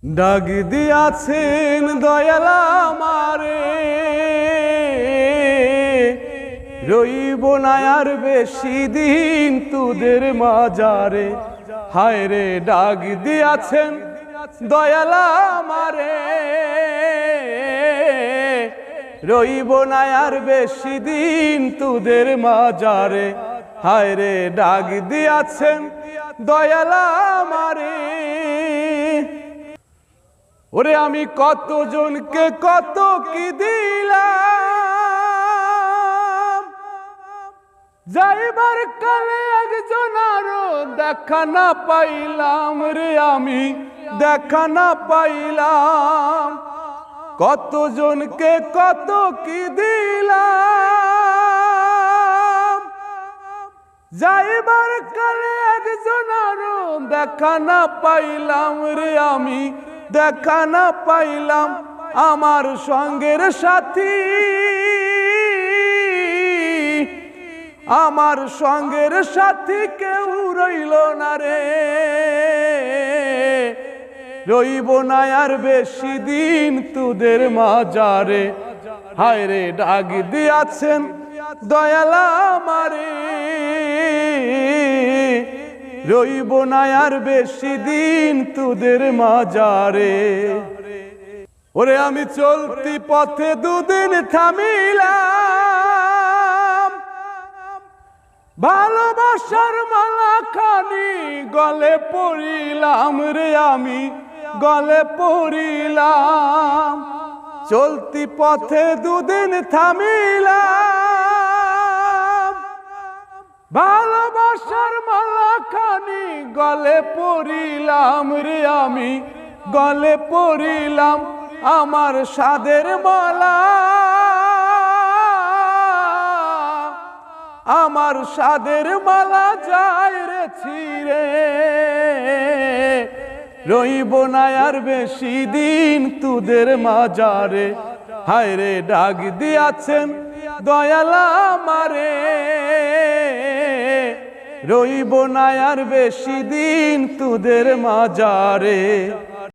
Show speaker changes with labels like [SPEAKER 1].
[SPEAKER 1] ডাক দিয়াছেন দয়াল আমারে, রইব না আর বেশি দিন তোদের মাজারে। হায় রে ডাক দিয়াছেন দয়াল আমারে, রইব না আর বেশি দিন তোদের মাজারে। হায় রে ডাক দিয়াছেন দয়াল আমারে। ওরে আমি কতজনকে কত কি দিলাম, যাইবার কালে একজন আরো দেখা না পাইলাম রে, আমি দেখা না পাইলাম। কতজনকে কত কি দিলাম, যাইবার কালে একজন আরো দেখা না পাইলাম রে, আমি দেখা না পাইলাম। আমার সঙ্গের সাথী, আমার সঙ্গের সাথী কেউ রইল না রে, রইব না আর বেশি দিন তোদের মাজারে। হায় রে ডাক দিয়াছেন দয়াল আমারে, রইব না আর বেশি দিন তোদের মাজারে। ওরে আমি চলতি পথে দুদিন থামিলাম, ভালোবাসার মালা খানি গলে পড়িলাম রে, আমি গলে পড়িলাম। চলতি পথে দুদিন থামিলাম, ভালোবাসার মালা খানি গলে পড়িলাম রে, আমি গলে পড়িলাম। আমার সাদের মালা, আমার সাদের মালা যায় রে ছিঁড়ে, রইব না আর বেশি দিন তোদের মাজারে। হায় রে ডাক দিয়াছেন দয়াল আমারে, রইব না আর বেশি দিন তোদের মাজারে।